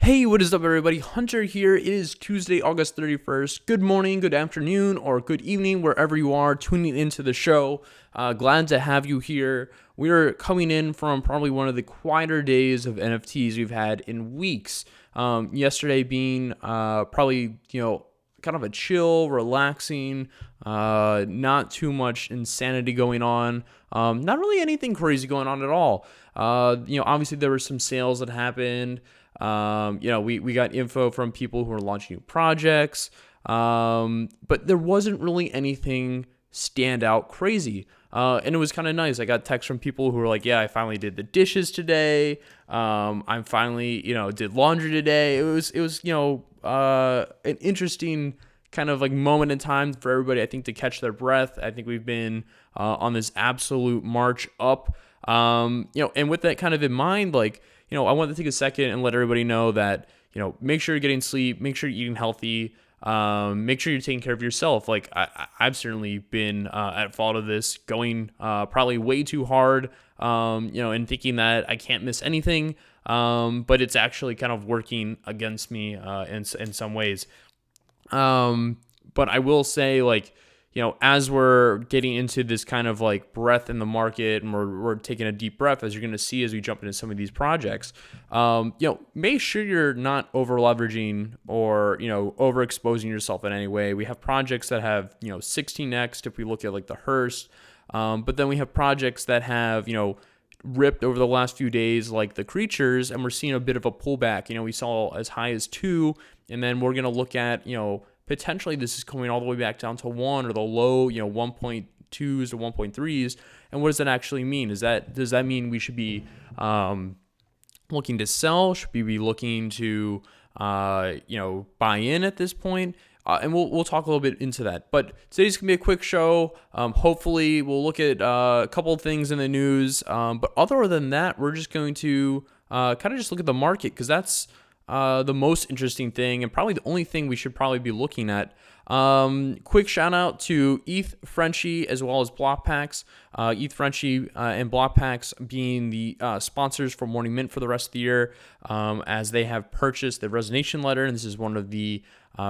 Hey, what is up, everybody? Hunter here. It is Tuesday, August 31st. Good morning, good afternoon, or good evening, wherever you are tuning into the show. Glad to have you here. We're coming in from probably one of the quieter days of NFTs we've had in weeks. Yesterday being probably, kind of a chill, relaxing, not too much insanity going on. Not really anything crazy going on at all. Obviously there were some sales that happened. We got info from people who are launching new projects, but there wasn't really anything stand out crazy. And it was kind of nice. I got texts from people who were like, yeah, I finally did the dishes today. I finally, did laundry today. It was, an interesting kind of like moment in time for everybody, I think, to catch their breath. I think we've been, on this absolute march up, and with that kind of in mind, I wanted to take a second and let everybody know that, make sure you're getting sleep, make sure you're eating healthy, make sure you're taking care of yourself. Like I've certainly been at fault of this, going probably way too hard, and thinking that I can't miss anything, but it's actually kind of working against me in some ways. But I will say, as we're getting into this kind of like breath in the market and we're taking a deep breath, as you're going to see as we jump into some of these projects, make sure you're not over leveraging or, overexposing yourself in any way. We have projects that have, 16x if we look at like the Hirst, but then we have projects that have, ripped over the last few days like the creatures, and we're seeing a bit of a pullback. We saw as high as 2, and then we're going to look at, potentially this is coming all the way back down to 1 or the low, 1.2s to 1.3s. And what does that actually mean? Does that mean we should be looking to sell? Should we be looking to buy in at this point? And we'll talk a little bit into that. But today's gonna be a quick show. Hopefully we'll look at a couple of things in the news. But other than that, we're just going to kind of just look at the market, because that's the most interesting thing and probably the only thing we should probably be looking at. Quick shout out to ETH Frenchie as well as Blokpax. ETH Frenchie and Blokpax being the sponsors for Morning Mint for the rest of the year, as they have purchased the resignation letter, and this is one of the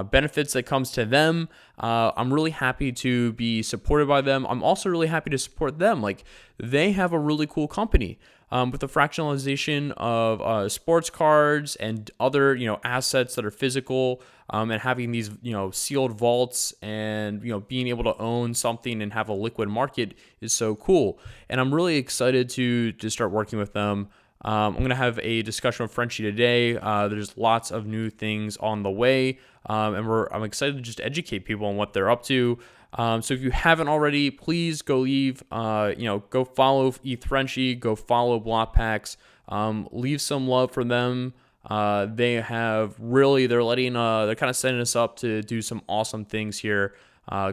benefits that comes to them. I'm really happy to be supported by them. I'm also really happy to support them. Like, they have a really cool company. With the fractionalization of sports cards and other, assets that are physical, and having these, sealed vaults and, being able to own something and have a liquid market is so cool. And I'm really excited to start working with them. I'm going to have a discussion with Frenchie today. There's lots of new things on the way, and I'm excited to just educate people on what they're up to. So if you haven't already, please go go follow ETH Frenchie, go follow Blokpax, leave some love for them. They're kind of setting us up to do some awesome things here,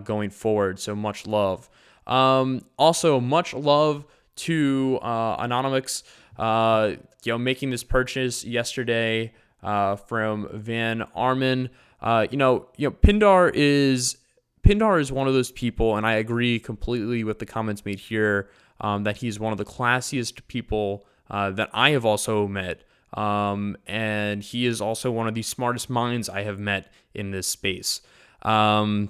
going forward. So much love. Also much love to, Anonymous, making this purchase yesterday, from Van Arman. Pindar is one of those people, and I agree completely with the comments made here, that he's one of the classiest people that I have also met, and he is also one of the smartest minds I have met in this space. I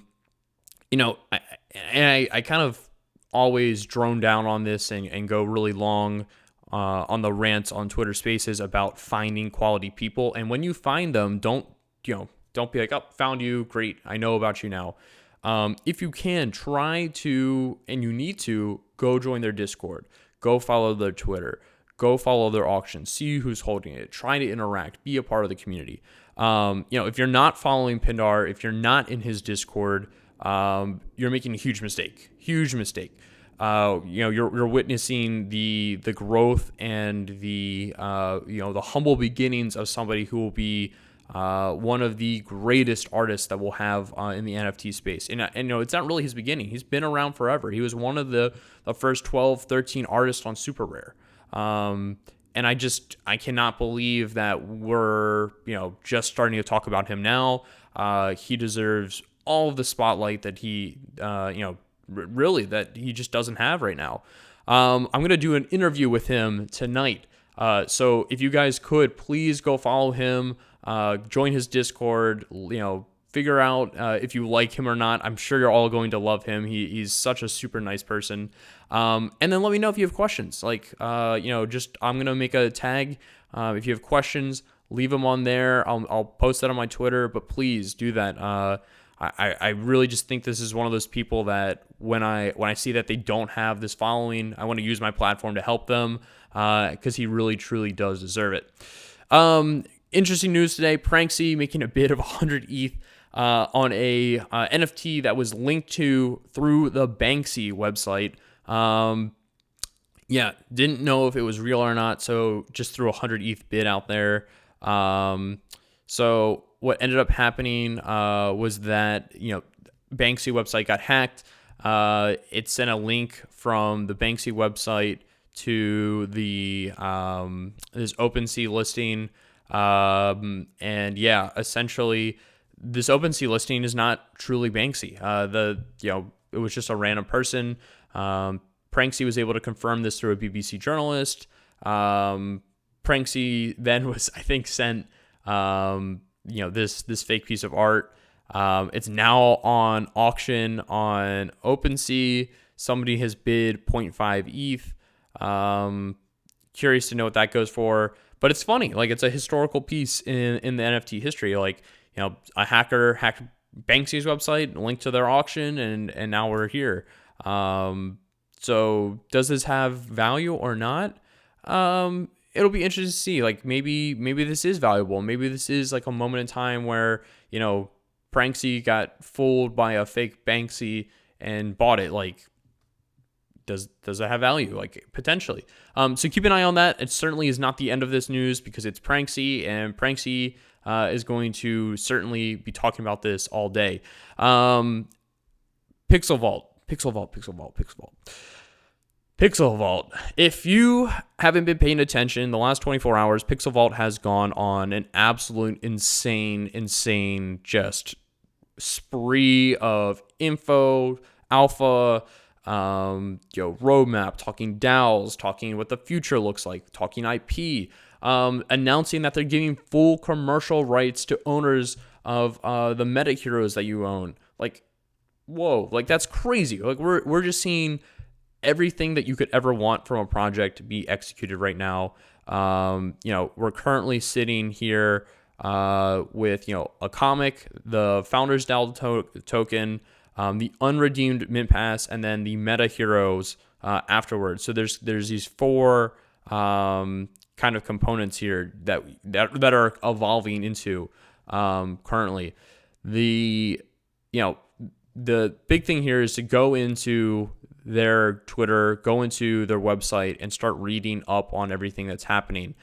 kind of always drone down on this and go really long on the rants on Twitter Spaces about finding quality people, and when you find them, don't be like, oh, found you, great, I know about you now. If you can, try to, and you need to, go join their Discord, go follow their Twitter, go follow their auctions, see who's holding it, try to interact, be a part of the community. If you're not following Pindar, if you're not in his Discord, you're making a huge mistake. You're witnessing the growth and the humble beginnings of somebody who will be one of the greatest artists that we'll have in the NFT space. And it's not really his beginning. He's been around forever. He was one of the first 12, 13 artists on Super Rare. And I cannot believe that we're, just starting to talk about him now. He deserves all of the spotlight that he, really, that he just doesn't have right now. I'm going to do an interview with him tonight. So if you guys could, please go follow him, join his Discord, figure out if you like him or not. I'm sure you're all going to love him. He's such a super nice person. And then let me know if you have questions. I'm going to make a tag. If you have questions, leave them on there. I'll post that on my Twitter, but please do that. I really just think this is one of those people that when I see that they don't have this following, I want to use my platform to help them, because he really truly does deserve it. Interesting news today: Pranksy making a bid of 100 ETH on a NFT that was linked to through the Banksy website. Didn't know if it was real or not, so just threw 100 ETH bid out there. So what ended up happening was that Banksy website got hacked. It sent a link from the Banksy website to the this OpenSea listing, essentially this OpenSea listing is not truly Banksy. It was just a random person. Pranksy was able to confirm this through a BBC journalist. Pranksy then was, I think, sent this fake piece of art. It's now on auction on OpenSea. Somebody has bid 0.5 ETH. Curious to know what that goes for. But it's funny. Like, it's a historical piece in the NFT history. Like, a hacker hacked Banksy's website, linked to their auction, and now we're here. So does this have value or not? It'll be interesting to see. Like, maybe this is valuable. Maybe this is like a moment in time where, Pranksy got fooled by a fake Banksy and bought it. Like, does that have value? Like, potentially. So keep an eye on that. It certainly is not the end of this news, because it's Pranksy, and Pranksy is going to certainly be talking about this all day. Pixel Vault. If you haven't been paying attention, the last 24 hours, Pixel Vault has gone on an absolute insane just spree of info, alpha, roadmap, talking DAOs, talking what the future looks like, talking IP, announcing that they're giving full commercial rights to owners of the meta heroes that you own. Like, whoa, like, that's crazy. Like, we're just seeing everything that you could ever want from a project be executed right now. We're currently sitting here with a comic, the Founders DAO token, the unredeemed mint pass, and then the meta heroes afterwards. So there's these four kind of components here that are evolving into currently. The big thing here is to go into their Twitter, go into their website, and start reading up on everything that's happening.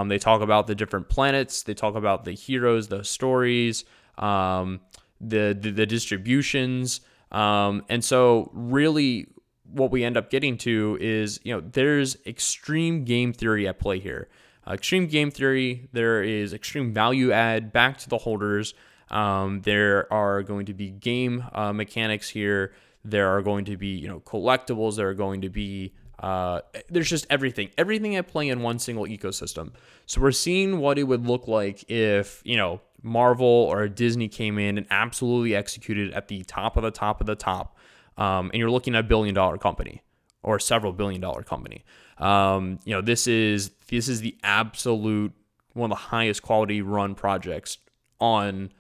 They talk about the different planets. They talk about the heroes, the stories, the distributions. And so really what we end up getting to is, there's extreme game theory at play here. Extreme game theory, there is extreme value add back to the holders. There are going to be game mechanics here. There are going to be, collectibles. There are going to be, there's just everything at play in one single ecosystem. So we're seeing what it would look like if, Marvel or Disney came in and absolutely executed at the top of the top of the top. And you're looking at a $1 billion company or several $1 billion company. This is the absolute one of the highest quality run projects on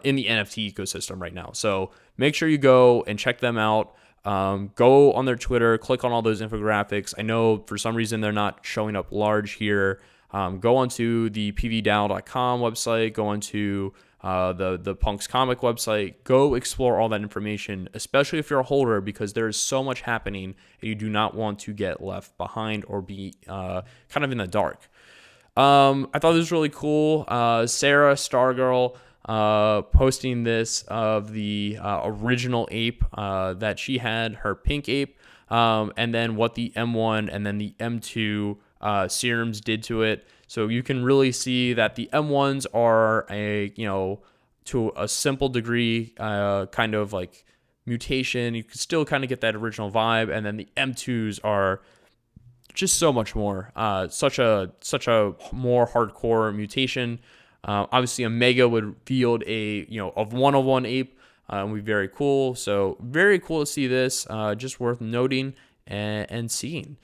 in the NFT ecosystem right now. So make sure you go and check them out. Go on their Twitter, click on all those infographics. I know for some reason they're not showing up large here. Go onto the pvdao.com website, go onto the Punks comic website, go explore all that information, especially if you're a holder, because there is so much happening and you do not want to get left behind or be kind of in the dark. I thought this was really cool. Sarah Stargirl posting this of the original ape that she had, her pink ape, and then what the M1 and then the M2 serums did to it. So you can really see that the M1s are to a simple degree, kind of like mutation. You can still kind of get that original vibe, and then the M2s are just so much more. Such a more hardcore mutation. Obviously, a mega would field a of 101 ape. Would be very cool. So very cool to see this. Just worth noting and seeing.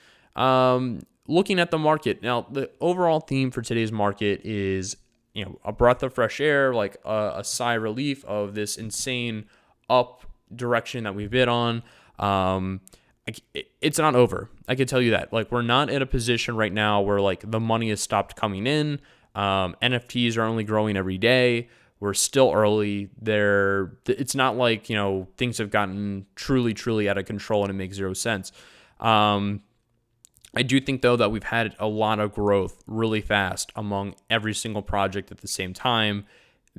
Looking at the market now, the overall theme for today's market is a breath of fresh air, like a sigh of relief of this insane up direction that we've been on. It's not over. I can tell you that. Like, we're not in a position right now where like the money has stopped coming in. NFTs are only growing every day. We're still early there. It's not like, things have gotten truly out of control and it makes zero sense. I do think, though, that we've had a lot of growth really fast among every single project at the same time.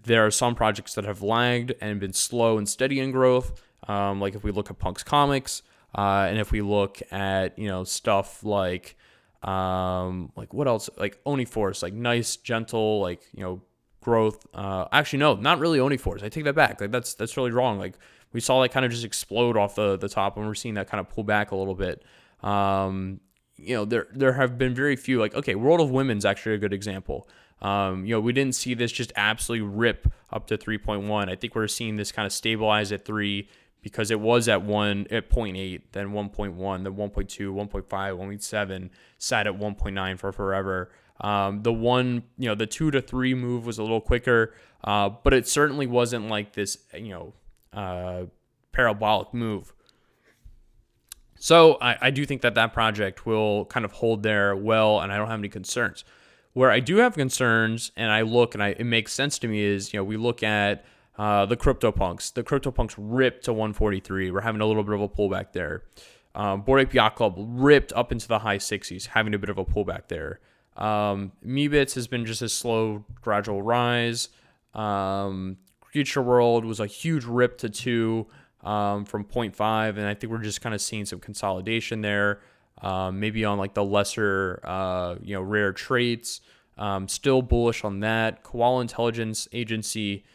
There are some projects that have lagged and been slow and steady in growth. Like if we look at Punks Comics, and if we look at, stuff like what else? Like Oniforce, like nice, gentle, growth. Actually, no, not really Oniforce. I take that back. Like that's really wrong. Like we saw that kind of just explode off the top, and we're seeing that kind of pull back a little bit. There have been very few, World of Women's actually a good example. We didn't see this just absolutely rip up to 3.1. I think we're seeing this kind of stabilize at 3 because it was at 0.8, then 1.1, then 1.2, 1.5, 1.7, sat at 1.9 for forever. The 2 to 3 move was a little quicker, but it certainly wasn't like this, parabolic move. So I do think that project will kind of hold there well, and I don't have any concerns. Where I do have concerns, and I look, and it makes sense to me, is we look at the Cryptopunks. The Cryptopunks ripped to 143. We're having a little bit of a pullback there. Bored Ape Yacht Club ripped up into the high 60s, having a bit of a pullback there. Meebits has been just a slow, gradual rise. Future World was a huge rip to 2. From 0.5, and I think we're just kind of seeing some consolidation there, maybe on like the lesser, rare traits. Still bullish on that. Koala Intelligence Agency,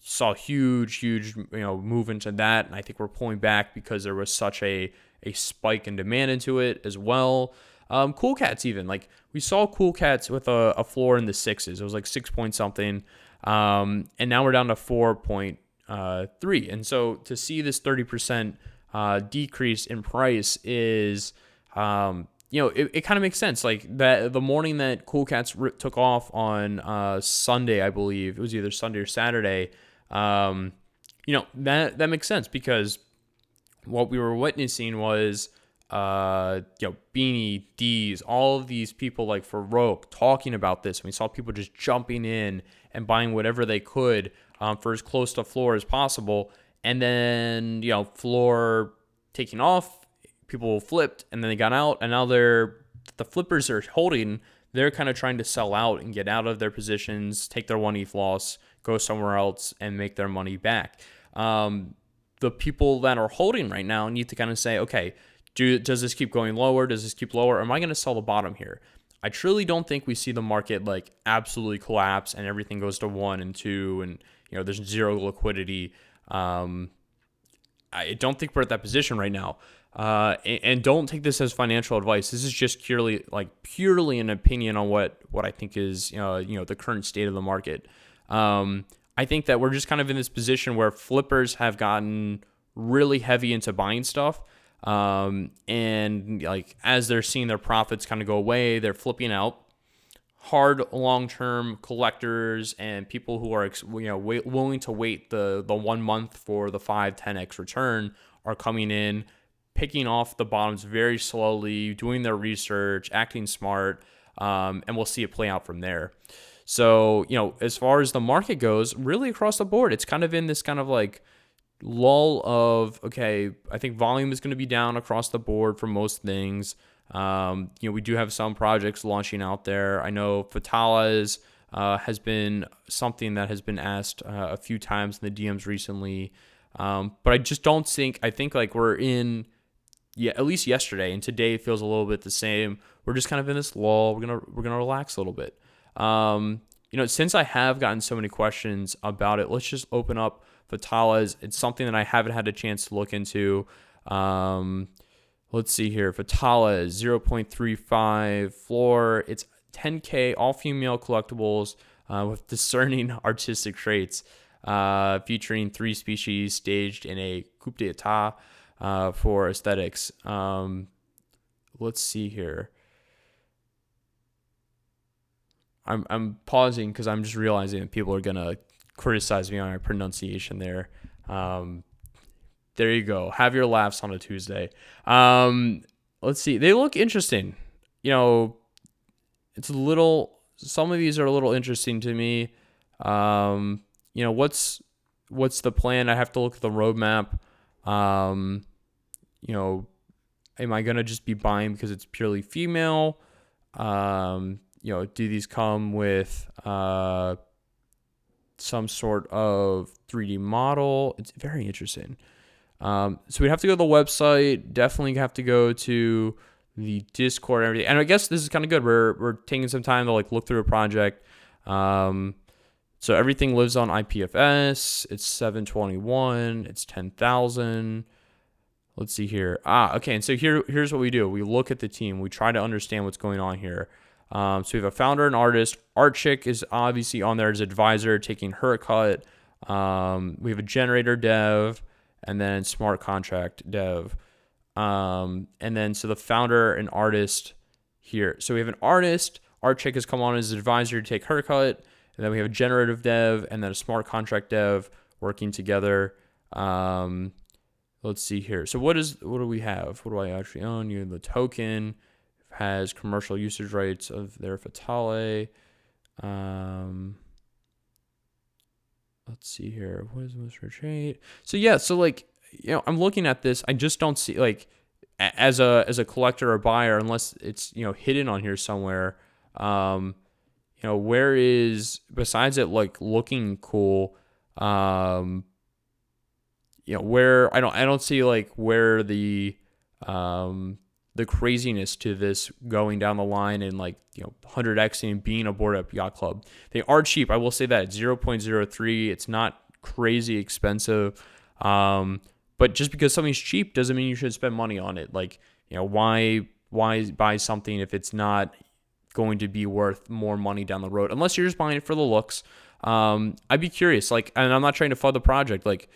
saw huge, move into that, and I think we're pulling back because there was such a spike in demand into it as well. Cool Cats even, like we saw Cool Cats with a floor in the 6s. It was like 6 point something, and now we're down to 4.3, and so to see this 30% decrease in price is, it kind of makes sense. Like that, the morning that Cool Cats took off on Sunday, I believe it was either Sunday or Saturday. That makes sense because what we were witnessing was, Beanie, D's, all of these people like Farouk talking about this. And we saw people just jumping in and buying whatever they could for as close to floor as possible. And then, floor taking off, people flipped and then they got out. And now the flippers are holding. They're kind of trying to sell out and get out of their positions, take their 1 ETH loss, go somewhere else and make their money back. The people that are holding right now need to kind of say, okay, does this keep going lower? Does this keep lower? Am I going to sell the bottom here? I truly don't think we see the market like absolutely collapse and everything goes to 1 and 2 and there's zero liquidity. I don't think we're at that position right now. And don't take this as financial advice. This is just purely an opinion on what I think is the current state of the market. I think that we're just kind of in this position where flippers have gotten really heavy into buying stuff. And like as they're seeing their profits kind of go away, they're flipping out. Hard long-term collectors and people who are willing to wait the 1 month for the 5-10x return are coming in, picking off the bottoms very slowly, doing their research, acting smart, and we'll see it play out from there. So, as far as the market goes, really across the board, it's kind of in this kind of like lull of, okay, I think volume is going to be down across the board for most things. We do have some projects launching out there. I know Fatala's has been something that has been asked a few times in the DMs recently. But I just don't think, I think like we're in, at least yesterday and today feels a little bit the same. We're just kind of in this lull. We're gonna relax a little bit. Since I have gotten so many questions about it, let's just open up Fatala's. It's something that I haven't had a chance to look into. Let's see here. Fatala is 0.35 floor. It's 10K, all female collectibles with discerning artistic traits, featuring 3 species staged in a coup d'etat for aesthetics. Let's see here. I'm pausing because I'm just realizing that people are gonna criticize me on my pronunciation there. There you go. Have your laughs on a Tuesday. Let's see. They look interesting. You know, it's a little. Some of these are a little interesting to me. You know, what's the plan? I have to look at the roadmap. You know, am I gonna just be buying because it's purely female? You know, do these come with some sort of 3D model? It's very interesting. So we'd have to go to the website. Definitely have to go to the Discord and everything. And I guess this is kind of good. We're taking some time to like look through a project. So everything lives on IPFS. It's 721. It's 10,000. Let's see here. Okay. And so here's what we do. We look at the team. We try to understand what's going on here. So we have a founder and artist. Art Chick is obviously on there as advisor, taking her cut. We have a generator dev, and then smart contract dev. And then so the founder and artist here. So we have an artist. Art Chick has come on as advisor to take her cut. And then we have a generative dev and then a smart contract dev working together. Let's see here. So what do we have? What do I actually own? You have the token. Has commercial usage rights of their Fatale. Let's see here. What is most rate? So yeah, so like, you know, I'm looking at this. I just don't see like as a collector or buyer, unless it's, you know, hidden on here somewhere. You know, where is, besides it like looking cool, you know, where I don't see like where the craziness to this going down the line and like, you know, 100xing and being aboard a yacht club. They are cheap. I will say that it's 0.03. It's not crazy expensive. But just because something's cheap doesn't mean you should spend money on it. Like, you know, why buy something if it's not going to be worth more money down the road, unless you're just buying it for the looks. I'd be curious, like, and I'm not trying to fund the project. Like,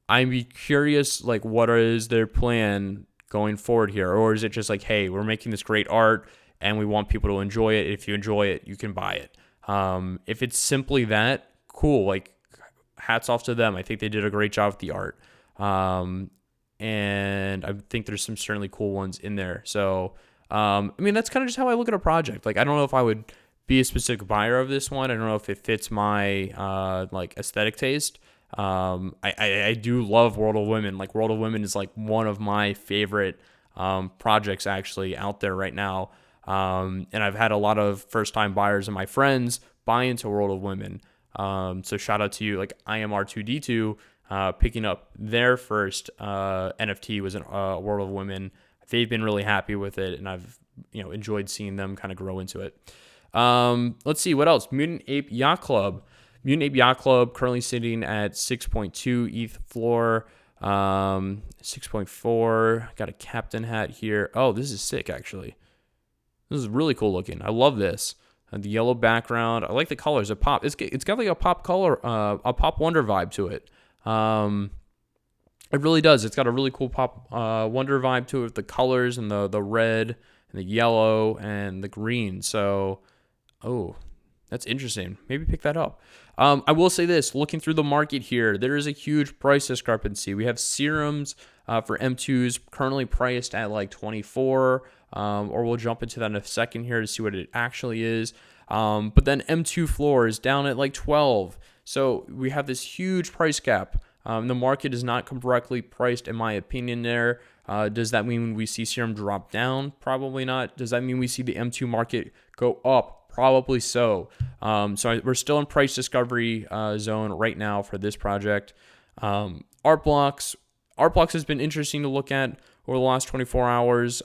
I'd be curious, like, what is their plan going forward here? Or is it just like, hey, we're making this great art and we want people to enjoy it. If you enjoy it, you can buy it. If it's simply that, cool. Like, hats off to them. I think they did a great job with the art. And I think there's some certainly cool ones in there. So, I mean, that's kind of just how I look at a project. Like, I don't know if I would be a specific buyer of this one. I don't know if it fits my, like, aesthetic taste. I do love World of Women. Like, World of Women is like one of my favorite projects actually out there right now. And I've had a lot of first time buyers and my friends buy into World of Women. So shout out to you. Like, IMR2D2 picking up their first NFT was in World of Women. They've been really happy with it, and I've, you know, enjoyed seeing them kind of grow into it. Let's see what else. Mutant Ape Yacht Club. Mutant Ape Yacht Club currently sitting at 6.2 ETH floor, 6.4. Got a captain hat here. Oh, this is sick, actually. This is really cool looking. I love this. The yellow background. I like the colors. It pop. It's got like a pop color, a pop wonder vibe to it. It really does. It's got a really cool pop wonder vibe to it with the colors and the red and the yellow and the green. So, oh, that's interesting. Maybe pick that up. I will say this, looking through the market here, there is a huge price discrepancy. We have serums for M2s currently priced at like 24, or we'll jump into that in a second here to see what it actually is. But then M2 floor is down at like 12. So we have this huge price gap. The market is not correctly priced, in my opinion, there. Does that mean we see serum drop down? Probably not. Does that mean we see the M2 market go up? Probably so. We're still in price discovery zone right now for this project. Art blocks has been interesting to look at over the last 24 hours.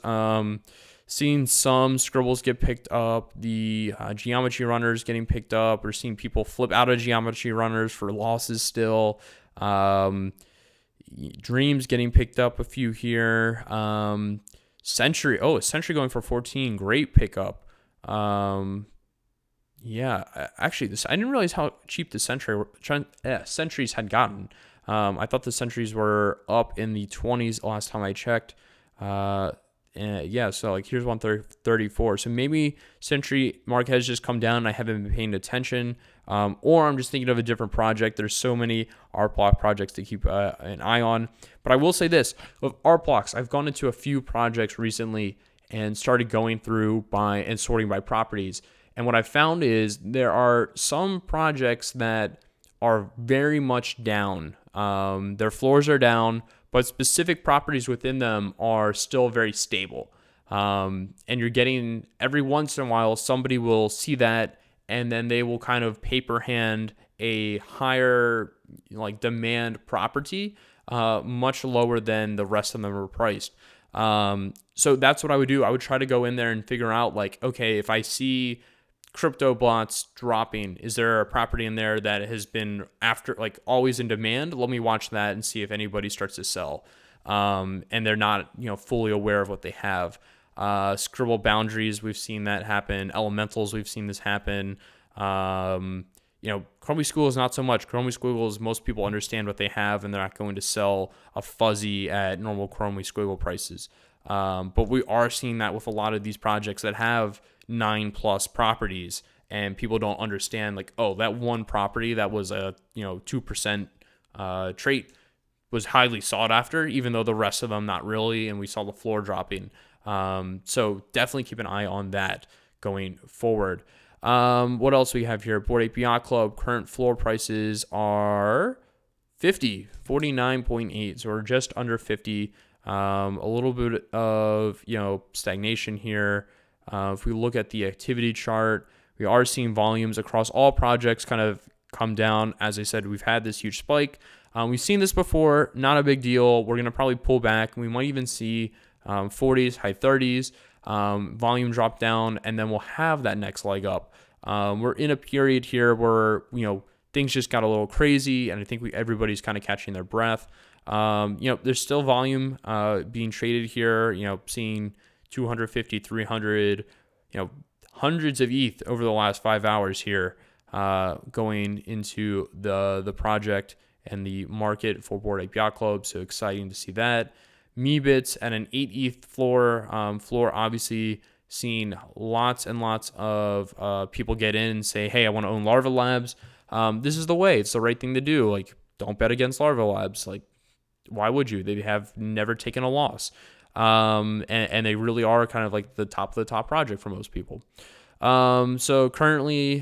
Seeing some scribbles get picked up, the geometry runners getting picked up. We're seeing people flip out of geometry runners for losses still. Dreams getting picked up a few here. Century. Oh, Century going for 14. Great pickup. Yeah, actually, this I didn't realize how cheap the centuries had gotten. I thought the centuries were up in the 20s last time I checked. And yeah, so like here's 134. So maybe century market has just come down and I haven't been paying attention. Or I'm just thinking of a different project. There's so many art block projects to keep an eye on. But I will say this, with art blocks, I've gone into a few projects recently and started going through and sorting by properties. And what I found is there are some projects that are very much down. Their floors are down, but specific properties within them are still very stable. And you're getting, every once in a while, somebody will see that and then they will kind of paper hand a higher like demand property, much lower than the rest of them are priced. So that's what I would do. I would try to go in there and figure out like, okay, if I see Cryptopunks dropping, is there a property in there that has been after like always in demand? Let me watch that and see if anybody starts to sell, and they're not fully aware of what they have. Scribble boundaries, we've seen that happen. Elementals, we've seen this happen. Chromie Squiggles, not so much. Chromie Squiggles, most people understand what they have and they're not going to sell a fuzzy at normal Chromie Squiggle prices. But we are seeing that with a lot of these projects that have 9+ properties, and people don't understand like, oh, that one property that was a 2% trait was highly sought after, even though the rest of them not really, and we saw the floor dropping. So definitely keep an eye on that going forward. What else we have here? Bored Ape Yacht Club current floor prices are 49.8, so we're just under 50. A little bit of stagnation here. If we look at the activity chart, we are seeing volumes across all projects kind of come down. As I said, we've had this huge spike. We've seen this before, not a big deal. We're going to probably pull back. We might even see 40s, high 30s, volume drop down, and then we'll have that next leg up. We're in a period here where, things just got a little crazy, and I think everybody's kind of catching their breath. There's still volume being traded here, seeing 250, 300, hundreds of ETH over the last 5 hours here, going into the project and the market for Bored Ape Yacht Club. So exciting to see that. Meebits at an 8 ETH floor. Floor obviously seeing lots and lots of people get in and say, hey, I want to own Larva Labs. This is the way. It's the right thing to do. Like, don't bet against Larva Labs. Like, why would you? They have never taken a loss. And they really are kind of like the top of the top project for most people. So currently,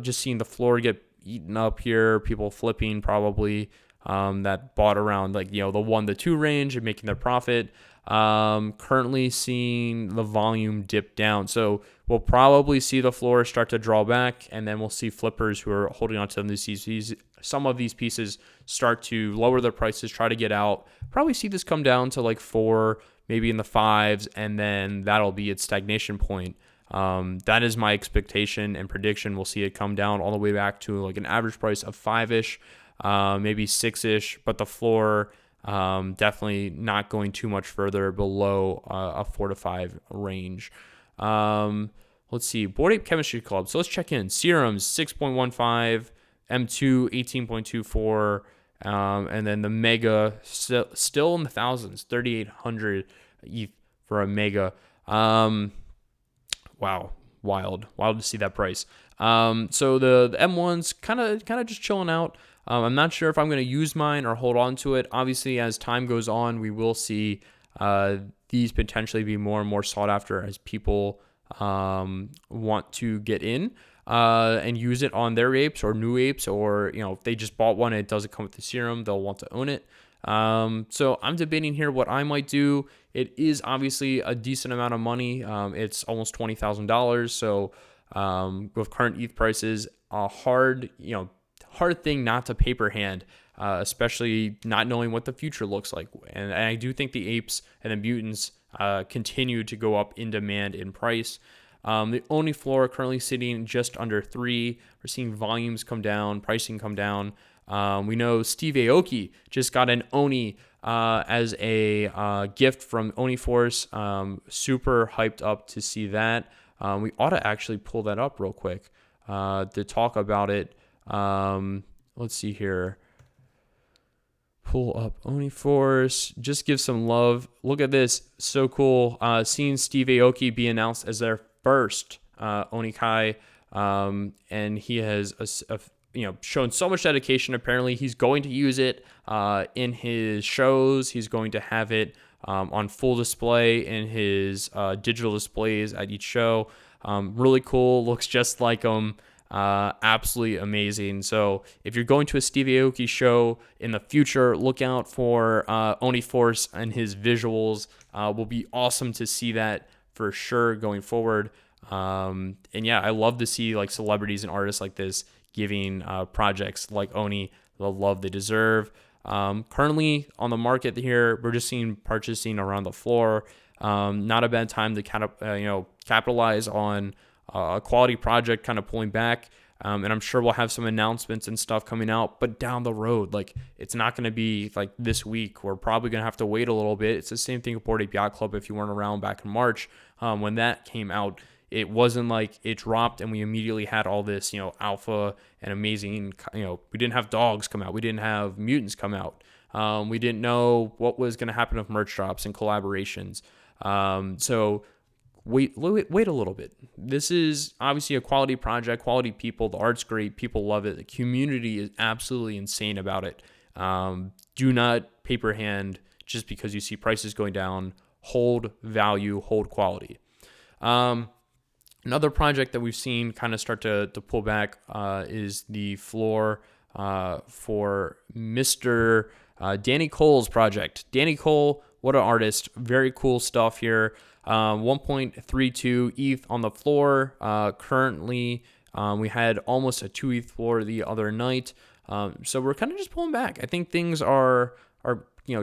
just seeing the floor get eaten up here, people flipping probably, that bought around like, the 1 to 2 range and making their profit. Currently seeing the volume dip down. So we'll probably see the floor start to draw back, and then we'll see flippers who are holding on to some of these pieces start to lower their prices, try to get out. Probably see this come down to like 4, maybe in the 5s, and then that'll be its stagnation point. That is my expectation and prediction. We'll see it come down all the way back to like an average price of 5-ish, maybe 6-ish, but the floor definitely not going too much further below a 4 to 5 range. Let's see, Bored Ape Chemistry Club. So let's check in. Serums 6.15, M2 18.24, and then the Mega still in the thousands, 3,800 ETH for a Mega. Wow, wild to see that price. So the M1's kind of just chilling out. I'm not sure if I'm going to use mine or hold on to it. Obviously, as time goes on, we will see these potentially be more and more sought after as people want to get in and use it on their apes or new apes, or if they just bought one and it doesn't come with the serum, they'll want to own it. So I'm debating here what I might do. It is obviously a decent amount of money. It's almost $20,000. So with current ETH prices, a hard thing not to paper hand, especially not knowing what the future looks like. And I do think the apes and the mutants continue to go up in demand in price. The Oni floor currently sitting just under 3. We're seeing volumes come down, pricing come down. We know Steve Aoki just got an Oni as a gift from Oni Force. Super hyped up to see that. We ought to actually pull that up real quick to talk about it. Let's see here. Pull up Oni Force. Just give some love. Look at this. So cool. Seeing Steve Aoki be announced as their first Onikai. And he has shown so much dedication. Apparently, he's going to use it in his shows. He's going to have it on full display in his digital displays at each show. Really cool. Looks just like him. Absolutely amazing. So if you're going to a Steve Aoki show in the future, look out for Oni Force and his visuals. Will be awesome to see that for sure going forward. And yeah, I love to see like celebrities and artists like this giving projects like Oni the love they deserve. Currently on the market here, we're just seeing purchasing around the floor. Not a bad time to capitalize on a quality project kind of pulling back. And I'm sure we'll have some announcements and stuff coming out, but down the road, like it's not going to be like this week. We're probably going to have to wait a little bit. It's the same thing with Bored Ape Yacht Club. If you weren't around back in March, when that came out, it wasn't like it dropped and we immediately had all this, alpha and amazing, we didn't have dogs come out. We didn't have mutants come out. We didn't know what was going to happen with merch drops and collaborations. So wait a little bit. This is obviously a quality project, quality people. The art's great. People love it. The community is absolutely insane about it. Do not paper hand just because you see prices going down. Hold value, hold quality. Another project that we've seen kind of start to pull back is the floor for Mr. Danny Cole's project. Danny Cole, what an artist. Very cool stuff here. 1.32 ETH on the floor. Currently, we had almost a 2 ETH floor the other night. So we're kind of just pulling back. I think things are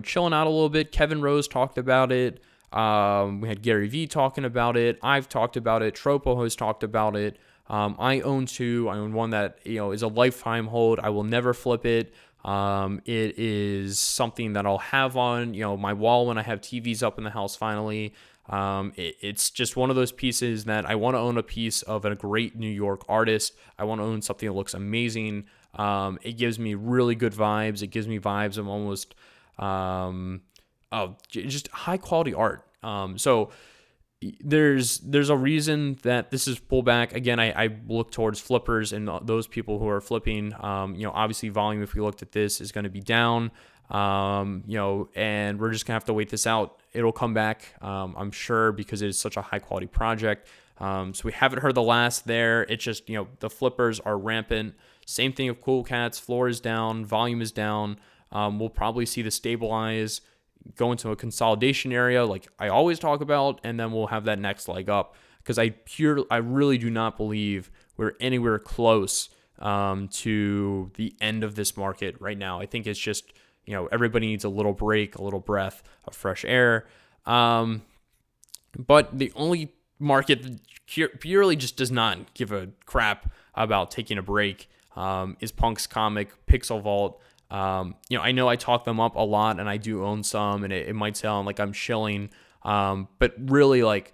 chilling out a little bit. Kevin Rose talked about it. We had Gary Vee talking about it. I've talked about it. Tropo has talked about it. I own 2. I own one that is a lifetime hold. I will never flip it. It is something that I'll have on my wall when I have TVs up in the house finally. It's just one of those pieces that I want to own a piece of a great New York artist. I want to own something that looks amazing. It gives me really good vibes. It gives me vibes of almost just high quality art. So there's a reason that this is pullback. Again, I look towards flippers and those people who are flipping. Obviously volume, if we looked at this, is going to be down. And we're just gonna have to wait this out. It'll come back, I'm sure, because it is such a high quality project. So we haven't heard the last there. It's just, the flippers are rampant. Same thing with Cool Cats. Floor is down, volume is down. We'll probably see the stabilize, go into a consolidation area like I always talk about, and then we'll have that next leg up, because I really do not believe we're anywhere close to the end of this market right now. I think it's just everybody needs a little break, a little breath of fresh air. But the only market that purely just does not give a crap about taking a break is Punk's comic, Pixel Vault. I know I talk them up a lot, and I do own some, and it might sound like I'm shilling, but really like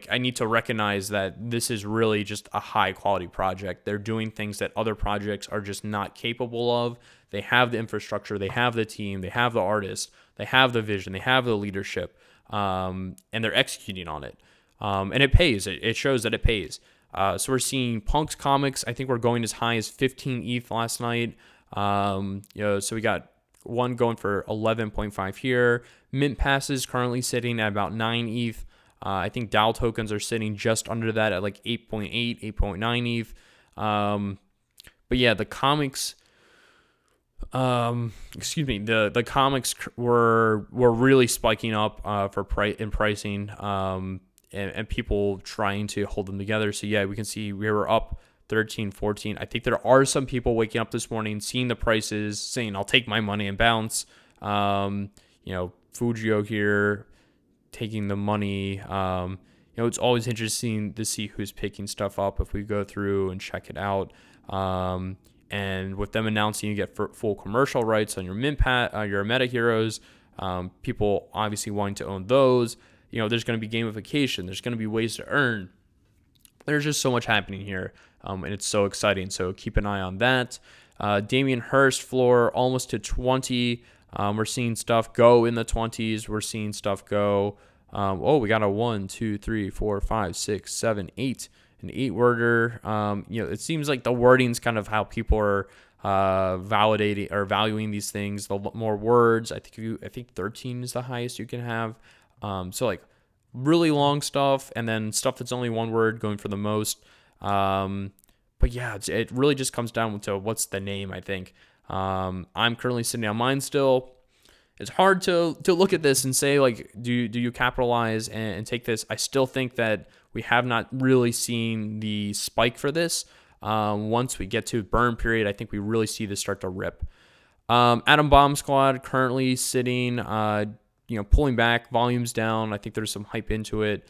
I need to recognize that this is really just a high quality project. They're doing things that other projects are just not capable of. They have the infrastructure, they have the team, they have the artists, they have the vision, they have the leadership, and they're executing on it. And it pays. It shows that it pays. So we're seeing Punk's comics. I think we're going as high as 15 ETH last night. So we got one going for 11.5 here. Mint passes currently sitting at about 9 ETH. I think DAO tokens are sitting just under that at like 8.8, 8.9 ETH. But yeah, the comics, the comics were really spiking up for pricing, and people trying to hold them together. So yeah, we can see we were up 13, 14. I think there are some people waking up this morning, seeing the prices, saying, I'll take my money and bounce. Fujio here taking the money. it's always interesting to see who's picking stuff up if we go through and check it out. And with them announcing you get full commercial rights on your your meta heroes, people obviously wanting to own those. There's going to be gamification. There's going to be ways to earn. There's just so much happening here, and it's so exciting. So keep an eye on that. Damien Hirst floor almost to 20. We're seeing stuff go in the 20s. We're seeing stuff go. We got a 1, 2, 3, 4, 5, 6, 7, 8. An 8-worder. It seems like the wording's kind of how people are validating or valuing these things. The more words, I think 13 is the highest you can have. So like really long stuff, and then stuff that's only one word going for the most. But yeah, it really just comes down to what's the name, I think. I'm currently sitting on mine still. It's hard to look at this and say, like, do you capitalize and take this? I still think that we have not really seen the spike for this. Once we get to burn period, I think we really see this start to rip. Atom Bomb Squad currently sitting, pulling back, volumes down. I think there's some hype into it.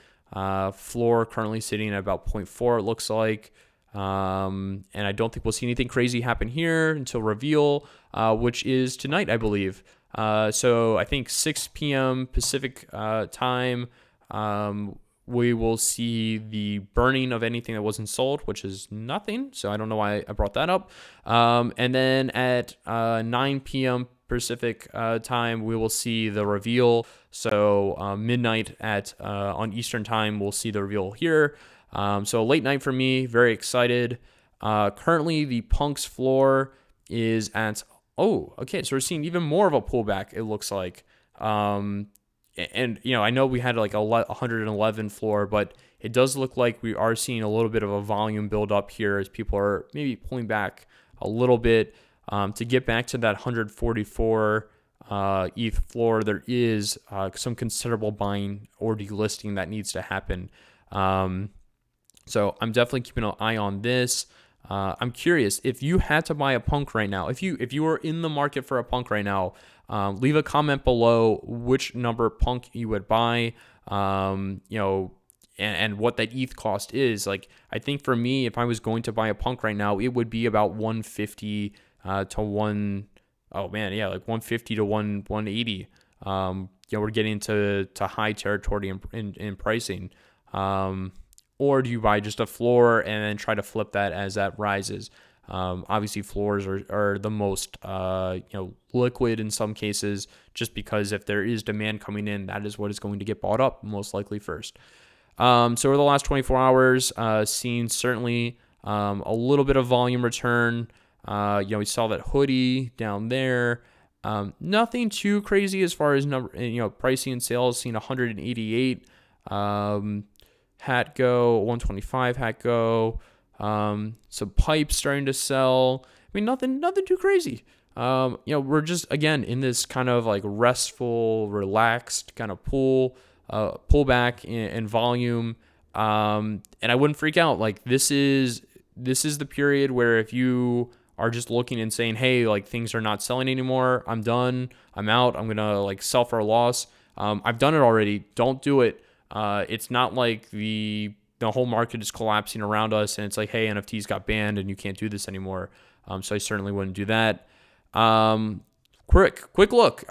Floor currently sitting at about 0.4, it looks like. And I don't think we'll see anything crazy happen here until reveal, which is tonight, I believe. So I think 6 p.m. Pacific time, we will see the burning of anything that wasn't sold, which is nothing. So I don't know why I brought that up. And then at 9 p.m. Pacific time, we will see the reveal. So midnight on Eastern time, we'll see the reveal here. So late night for me, very excited. Currently, the Punks floor is at, so we're seeing even more of a pullback, it looks like. And I know we had like a 111 floor, but it does look like we are seeing a little bit of a volume build up here as people are maybe pulling back a little bit to get back to that 144 ETH floor. There is some considerable buying or delisting that needs to happen. So I'm definitely keeping an eye on this. I'm curious, if you had to buy a punk right now, if you were in the market for a punk right now, leave a comment below which number punk you would buy, and what that ETH cost is. Like, I think for me, if I was going to buy a punk right now, it would be about 150 to 150 to 180. We're getting to high territory in pricing. Or do you buy just a floor and then try to flip that as that rises? Obviously, floors are the most liquid in some cases, just because if there is demand coming in, that is what is going to get bought up most likely first. So over the last 24 hours, seen certainly a little bit of volume return. We saw that hoodie down there. Nothing too crazy as far as pricing and sales. Seen 188. Hat go, 125 hat go, some pipes starting to sell. I mean, nothing too crazy. We're just, again, in this kind of like restful, relaxed kind of pullback in volume. And I wouldn't freak out. Like, this is the period where if you are just looking and saying, hey, like, things are not selling anymore, I'm done, I'm out, I'm going to like sell for a loss. I've done it already. Don't do it. It's not like the whole market is collapsing around us and it's like, hey, NFTs got banned and you can't do this anymore. So I certainly wouldn't do that. Quick look.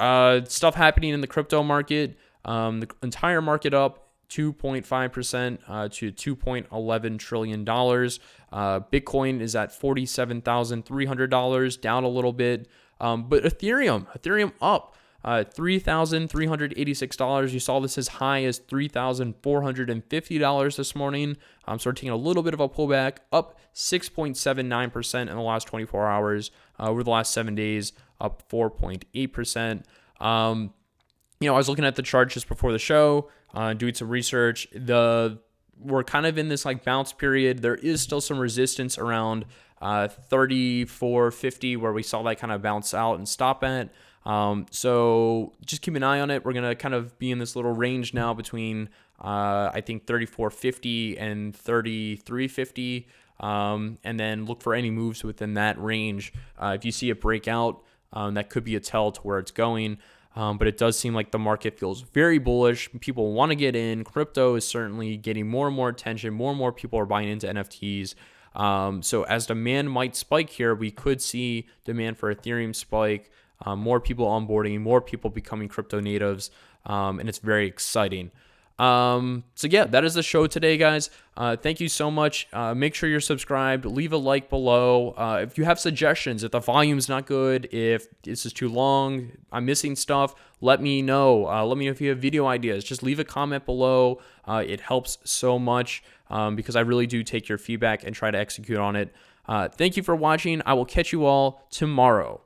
Stuff happening in the crypto market. The entire market up 2.5% to $2.11 trillion. Bitcoin is at $47,300, down a little bit. But Ethereum up. $3,386. You saw this as high as $3,450 this morning. So we're taking a little bit of a pullback, up 6.79% in the last 24 hours. Over the last 7 days, up 4.8%. I was looking at the chart just before the show, doing some research. We're kind of in this like bounce period. There is still some resistance around 34.50 where we saw that kind of bounce out and stop at. So just keep an eye on it. We're going to kind of be in this little range now between, I think 34.50 and 33.50. And then look for any moves within that range. If you see a breakout, that could be a tell to where it's going. But it does seem like the market feels very bullish. People want to get in. Crypto is certainly getting more and more attention. More and more people are buying into NFTs. So as demand might spike here, we could see demand for Ethereum spike, more people onboarding, more people becoming crypto natives, and it's very exciting. So yeah, that is the show today, guys. Thank you so much. Make sure you're subscribed. Leave a like below. If you have suggestions, if the volume's not good, if this is too long, I'm missing stuff, let me know. Let me know if you have video ideas. Just leave a comment below. It helps so much because I really do take your feedback and try to execute on it. Thank you for watching. I will catch you all tomorrow.